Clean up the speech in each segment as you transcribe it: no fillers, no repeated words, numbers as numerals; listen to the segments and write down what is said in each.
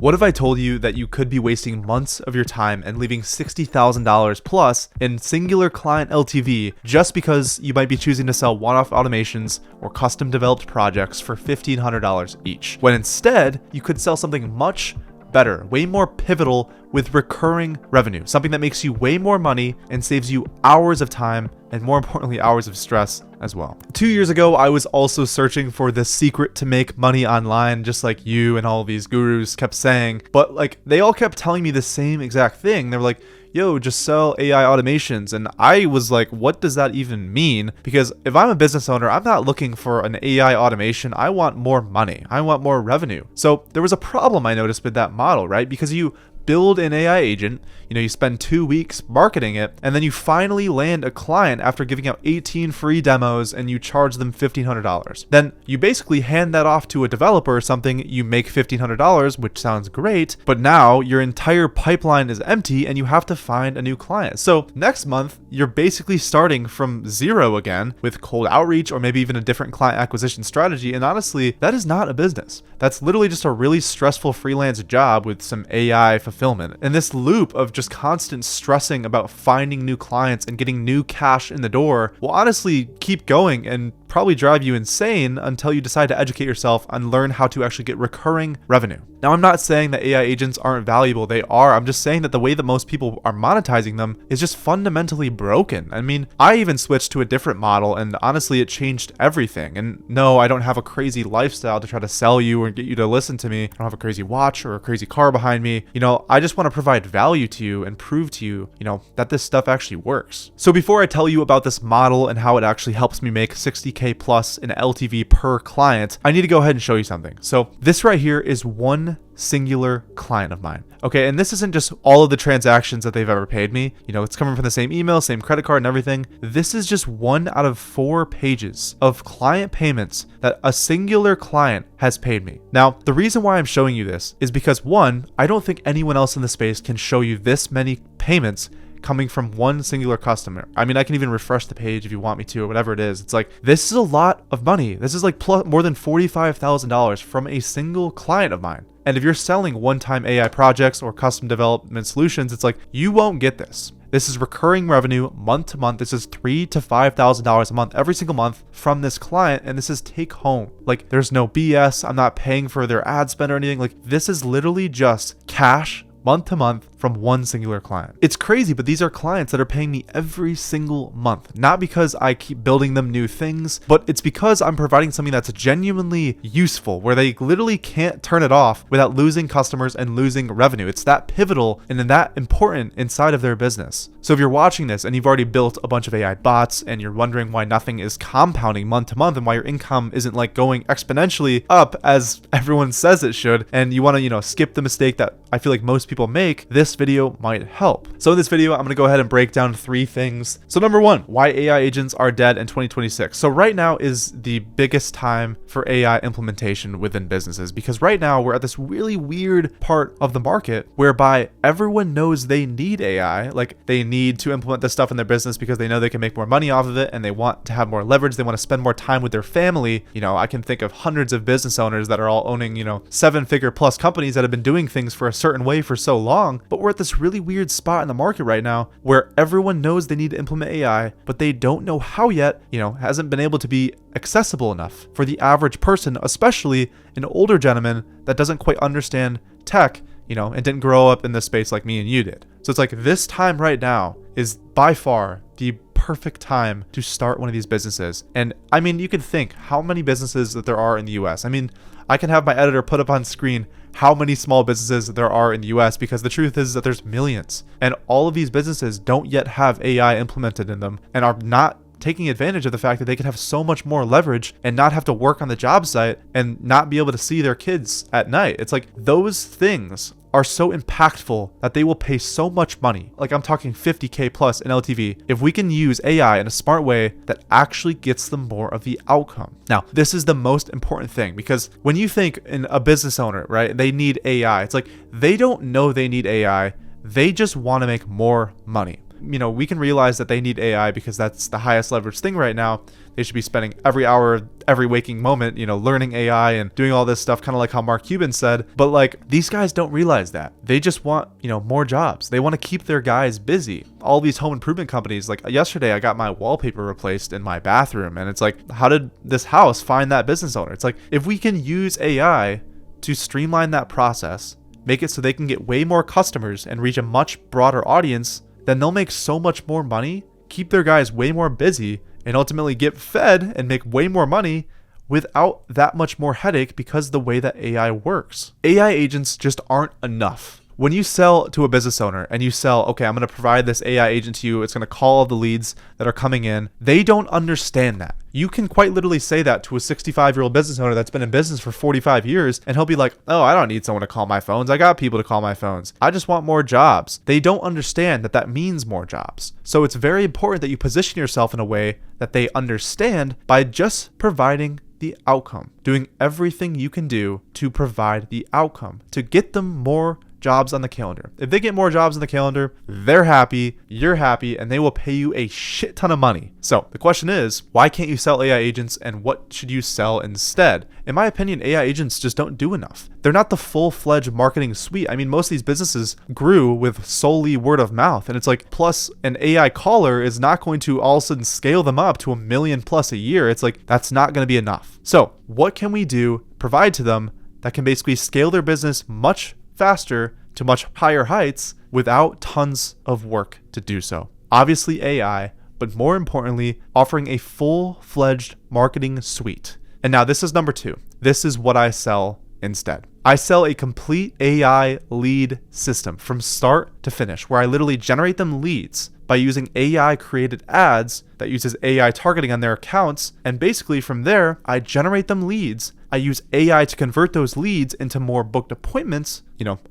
What if I told you that you could be wasting months of your time and leaving $60,000 plus in singular client LTV just because you might be choosing to sell one-off automations or custom developed projects for $1,500 each, when instead you could sell something much better, way more pivotal with recurring revenue, something that makes you way more money and saves you hours of time and more importantly, hours of stress as well. 2 years ago, I was also searching for the secret to make money online, just like you and all these gurus kept saying, but like they all kept telling me the same exact thing. They were like, yo, just sell AI automations. And I was like, what does that even mean? Because if I'm a business owner, I'm not looking for an AI automation. I want more money. I want more revenue. So there was a problem I noticed with that model, right? Because you build an AI agent, you spend 2 weeks marketing it, and then you finally land a client after giving out 18 free demos and you charge them $1,500. Then you basically hand that off to a developer or something, you make $1,500, which sounds great, but now your entire pipeline is empty and you have to find a new client. So next month, you're basically starting from zero again with cold outreach or maybe even a different client acquisition strategy. And honestly, that is not a business. That's literally just a really stressful freelance job with some AI fulfillment. And this loop of just constant stressing about finding new clients and getting new cash in the door will honestly keep going and probably drive you insane until you decide to educate yourself and learn how to actually get recurring revenue. Now, I'm not saying that AI agents aren't valuable. They are. I'm just saying that the way that most people are monetizing them is just fundamentally broken. I mean, I even switched to a different model and honestly, it changed everything. And no, I don't have a crazy lifestyle to try to sell you or get you to listen to me. I don't have a crazy watch or a crazy car behind me. I just want to provide value to you and prove to you, that this stuff actually works. So before I tell you about this model and how it actually helps me make $60K plus in LTV per client, I need to go ahead and show you something. So this right here is one singular client of mine. Okay, and this isn't just all of the transactions that they've ever paid me. It's coming from the same email, same credit card and everything. This is just 1 out of 4 pages of client payments that a singular client has paid me. Now, the reason why I'm showing you this is because 1, I don't think anyone else in the space can show you this many payments coming from one singular customer. I mean, I can even refresh the page if you want me to or whatever it is. It's like, this is a lot of money. This is like more than $45,000 from a single client of mine. And if you're selling one-time AI projects or custom development solutions, it's like, you won't get this. This is recurring revenue month to month. This is $3,000 to $5,000 a month, every single month from this client. And this is take home. Like, there's no BS. I'm not paying for their ad spend or anything. Like, this is literally just cash month to month from one singular client. It's crazy, but these are clients that are paying me every single month. Not because I keep building them new things, but it's because I'm providing something that's genuinely useful, where they literally can't turn it off without losing customers and losing revenue. It's that pivotal and that important inside of their business. So if you're watching this and you've already built a bunch of AI bots and you're wondering why nothing is compounding month to month and why your income isn't like going exponentially up as everyone says it should, and you want to, skip the mistake that I feel like most people make, this video might help. So in this video, I'm going to go ahead and break down 3 things. So number 1, why AI agents are dead in 2026. So right now is the biggest time for AI implementation within businesses, because right now we're at this really weird part of the market whereby everyone knows they need AI, like they need to implement this stuff in their business because they know they can make more money off of it and they want to have more leverage. They want to spend more time with their family. I can think of hundreds of business owners that are all owning, 7-figure plus companies that have been doing things for a certain way for so long, but we're at this really weird spot in the market right now where everyone knows they need to implement AI, but they don't know how yet. Hasn't been able to be accessible enough for the average person, especially an older gentleman that doesn't quite understand tech, and didn't grow up in this space like me and you did. So it's like, this time right now is by far the perfect time to start one of these businesses. And I mean, you can think how many businesses that there are in the US. I mean, I can have my editor put up on screen how many small businesses there are in the US, because the truth is that there's millions. And all of these businesses don't yet have AI implemented in them and are not taking advantage of the fact that they can have so much more leverage and not have to work on the job site and not be able to see their kids at night. It's like, those things are so impactful that they will pay so much money. Like, I'm talking 50K plus in LTV if we can use AI in a smart way that actually gets them more of the outcome. Now, this is the most important thing, because when you think in a business owner, right, they need AI. It's like, they don't know they need AI. They just want to make more money. we can realize that they need AI because that's the highest leverage thing right now. They should be spending every hour, every waking moment, learning AI and doing all this stuff, kind of like how Mark Cuban said. But like, these guys don't realize that. They just want, more jobs. They want to keep their guys busy. All these home improvement companies, like yesterday, I got my wallpaper replaced in my bathroom. And it's like, how did this house find that business owner? It's like, if we can use AI to streamline that process, make it so they can get way more customers and reach a much broader audience, then they'll make so much more money, keep their guys way more busy, and ultimately get fed and make way more money without that much more headache because of the way that AI works. AI agents just aren't enough. When you sell to a business owner and you sell, okay, I'm going to provide this AI agent to you, it's going to call all the leads that are coming in, they don't understand that. You can quite literally say that to a 65-year-old business owner that's been in business for 45 years, and he'll be like, oh, I don't need someone to call my phones. I got people to call my phones. I just want more jobs. They don't understand that that means more jobs. So it's very important that you position yourself in a way that they understand by just providing the outcome, doing everything you can do to provide the outcome, to get them more jobs on the calendar. If they get more jobs on the calendar, they're happy, you're happy, and they will pay you a shit ton of money. So the question is, why can't you sell AI agents, and what should you sell instead? In my opinion, AI agents just don't do enough. They're not the full-fledged marketing suite. I mean, most of these businesses grew with solely word of mouth, and it's like, plus an AI caller is not going to all of a sudden scale them up to $1 million plus a year. It's like, that's not going to be enough. So what can we do, provide to them that can basically scale their business much faster to much higher heights without tons of work to do so? Obviously AI, but more importantly, offering a full-fledged marketing suite. And now this is number 2. This is what I sell instead. I sell a complete AI lead system from start to finish, where I literally generate them leads by using AI created ads that uses AI targeting on their accounts. And basically from there, I generate them leads. I use AI to convert those leads into more booked appointments,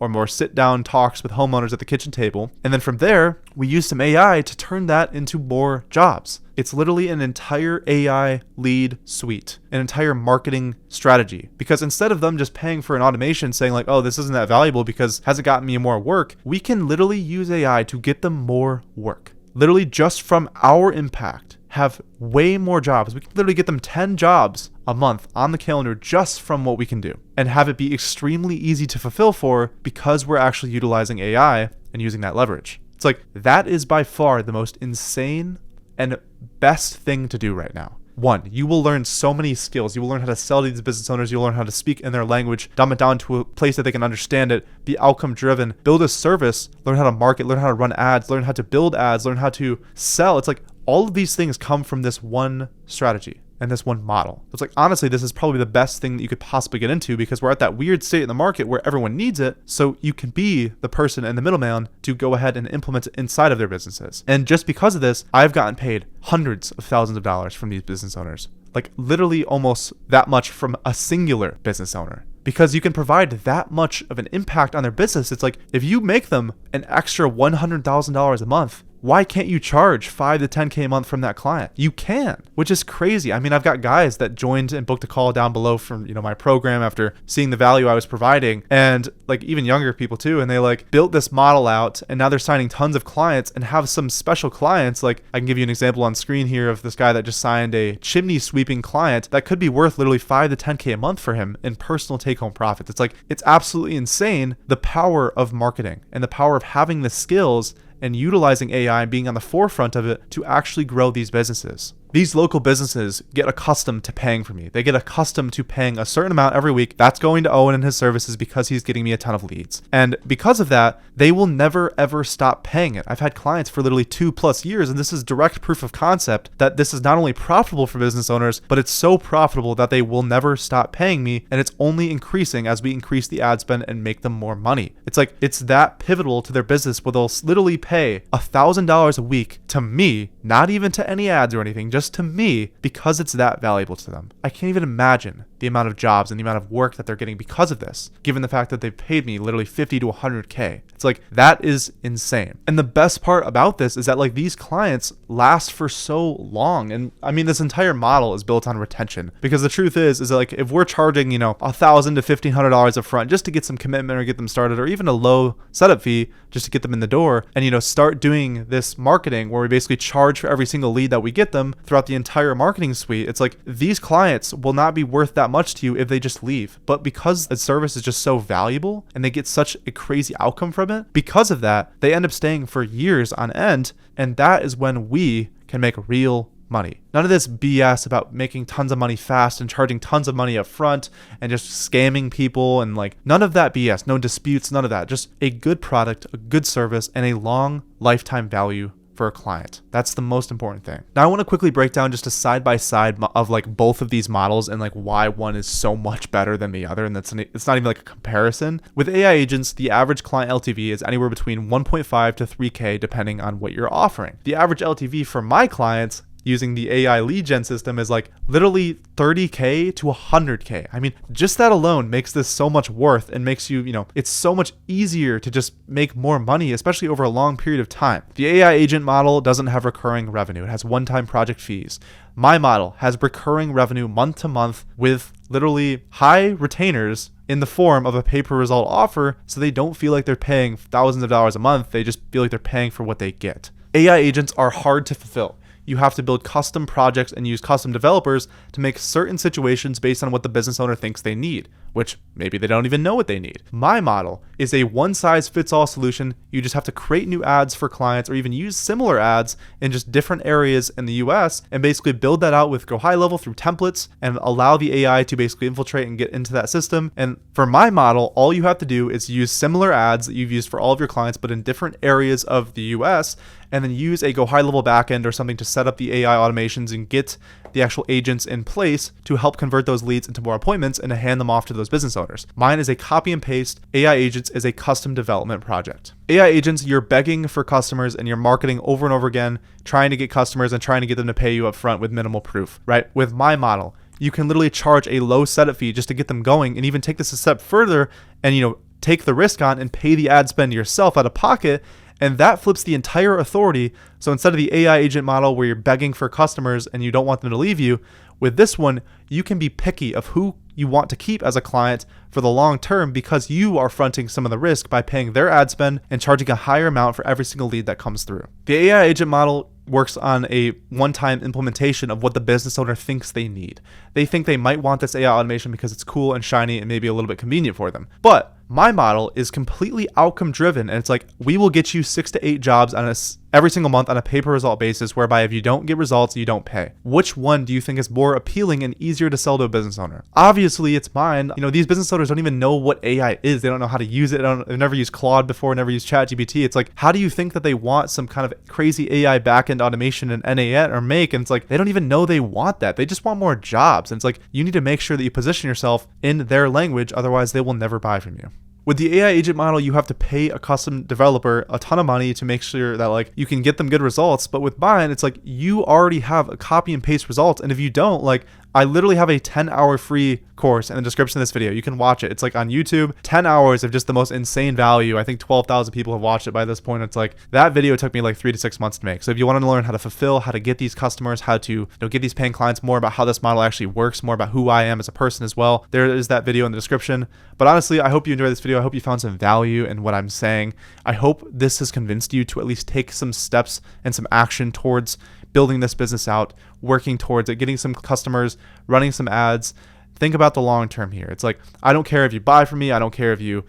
or more sit down talks with homeowners at the kitchen table. And then from there, we use some AI to turn that into more jobs. It's literally an entire AI lead suite, an entire marketing strategy. Because instead of them just paying for an automation saying like, oh, this isn't that valuable because it hasn't gotten me more work, we can literally use AI to get them more work. Literally just from our impact, have way more jobs. We can literally get them 10 jobs a month on the calendar just from what we can do, and have it be extremely easy to fulfill for because we're actually utilizing AI and using that leverage. It's like, that is by far the most insane and best thing to do right now. 1, you will learn so many skills. You will learn how to sell to these business owners. You'll learn how to speak in their language, dumb it down to a place that they can understand it, be outcome driven, build a service, learn how to market, learn how to run ads, learn how to build ads, learn how to sell. It's like, all of these things come from this one strategy and this one model. It's like, honestly, this is probably the best thing that you could possibly get into, because we're at that weird state in the market where everyone needs it. So you can be the person and the middleman to go ahead and implement it inside of their businesses. And just because of this, I've gotten paid hundreds of thousands of dollars from these business owners, like literally almost that much from a singular business owner. Because you can provide that much of an impact on their business. It's like, if you make them an extra $100,000 a month, why can't you charge $5 to $10K a month from that client? You can, which is crazy. I mean, I've got guys that joined and booked a call down below from, my program after seeing the value I was providing, and like even younger people too. And they like built this model out, and now they're signing tons of clients and have some special clients. Like, I can give you an example on screen here of this guy that just signed a chimney sweeping client that could be worth literally $5 to $10K a month for him in personal take home profits. It's like, it's absolutely insane, the power of marketing and the power of having the skills and utilizing AI and being on the forefront of it to actually grow these businesses. These local businesses get accustomed to paying for me. They get accustomed to paying a certain amount every week. That's going to Owen and his services because he's getting me a ton of leads. And because of that, they will never ever stop paying it. I've had clients for literally 2+ years, and this is direct proof of concept that this is not only profitable for business owners, but it's so profitable that they will never stop paying me, and it's only increasing as we increase the ad spend and make them more money. It's like, it's that pivotal to their business where they'll literally pay $1,000 a week to me, not even to any ads or anything, just to me, because it's that valuable to them. I can't even imagine the amount of jobs and the amount of work that they're getting because of this, given the fact that they've paid me literally 50 to 100K. It's like, that is insane. And the best part about this is that like these clients last for so long. And I mean, this entire model is built on retention, because the truth is that like if we're charging, $1,000 to $1,500 up front just to get some commitment or get them started, or even a low setup fee just to get them in the door, and start doing this marketing where we basically charge for every single lead that we get them throughout the entire marketing suite, it's like these clients will not be worth that much to you if they just leave. But because the service is just so valuable and they get such a crazy outcome from it, because of that, they end up staying for years on end. And that is when we can make real money. None of this BS about making tons of money fast and charging tons of money up front and just scamming people, and like none of that BS, no disputes, none of that. Just a good product, a good service, and a long lifetime value for a client. That's the most important thing. Now I want to quickly break down just a side by side of like both of these models and like why one is so much better than the other. And it's not even like a comparison. With AI agents, the average client LTV is anywhere between 1.5 to 3K depending on what you're offering. The average LTV for my clients using the AI lead gen system is like literally 30K to 100K. I mean, just that alone makes this so much worth and makes it's so much easier to just make more money, especially over a long period of time. The AI agent model doesn't have recurring revenue. It has one-time project fees. My model has recurring revenue month to month with literally high retainers in the form of a pay-per-result offer, so they don't feel like they're paying thousands of dollars a month. They just feel like they're paying for what they get. AI agents are hard to fulfill. You have to build custom projects and use custom developers to make certain situations based on what the business owner thinks they need, which maybe they don't even know what they need. My model is a one-size-fits-all solution. You just have to create new ads for clients or even use similar ads in just different areas in the US and basically build that out with GoHighLevel through templates and allow the AI to basically infiltrate and get into that system. And for my model, all you have to do is use similar ads that you've used for all of your clients, but in different areas of the US, and then use a GoHighLevel backend or something to set up the AI automations and get the actual agents in place to help convert those leads into more appointments and to hand them off to those business owners. Mine is a copy and paste. AI agents is a custom development project. AI agents, you're begging for customers and you're marketing over and over again, trying to get customers and trying to get them to pay you up front with minimal proof, right? With my model, you can literally charge a low setup fee just to get them going, and even take this a step further and take the risk on and pay the ad spend yourself out of pocket. And that flips the entire authority. So instead of the AI agent model where you're begging for customers and you don't want them to leave you, with this one, you can be picky of who you want to keep as a client for the long term, because you are fronting some of the risk by paying their ad spend and charging a higher amount for every single lead that comes through. The AI agent model works on a one-time implementation of what the business owner thinks they need. They think they might want this AI automation because it's cool and shiny and maybe a little bit convenient for them. But my model is completely outcome driven, and it's like, we will get you 6 to 8 jobs on every single month on a pay-per-result basis, whereby if you don't get results, you don't pay. Which one do you think is more appealing and easier to sell to a business owner? Obviously, it's mine. These business owners don't even know what AI is. They don't know how to use it. They've never used Claude before, never used ChatGPT. It's like, how do you think that they want some kind of crazy AI backend automation and NAN or make? And it's like, they don't even know they want that. They just want more jobs. And it's like, you need to make sure that you position yourself in their language. Otherwise, they will never buy from you. With the AI agent model, you have to pay a custom developer a ton of money to make sure that like you can get them good results. But with mine, it's like you already have a copy and paste results. And if you don't, like, I literally have a 10-hour free course in the description of this video. You can watch it. It's like on YouTube, 10 hours of just the most insane value. I think 12,000 people have watched it by this point. It's like, that video took me like 3 to 6 months to make. So if you want to learn how to fulfill, how to get these customers, how to get these paying clients, more about how this model actually works, more about who I am as a person as well, there is that video in the description. But honestly, I hope you enjoyed this video. I hope you found some value in what I'm saying. I hope this has convinced you to at least take some steps and some action towards building this business out, working towards it, getting some customers, running some ads. Think about the long term here. It's like, I don't care if you buy from me. I don't care if you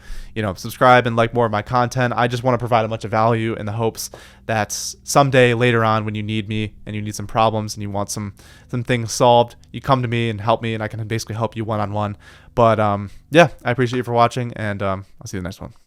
subscribe and like more of my content. I just want to provide a bunch of value in the hopes that someday later on, when you need me and you need some problems and you want some things solved, you come to me and help me, and I can basically help you one-on-one. But yeah, I appreciate you for watching, and I'll see you in the next one.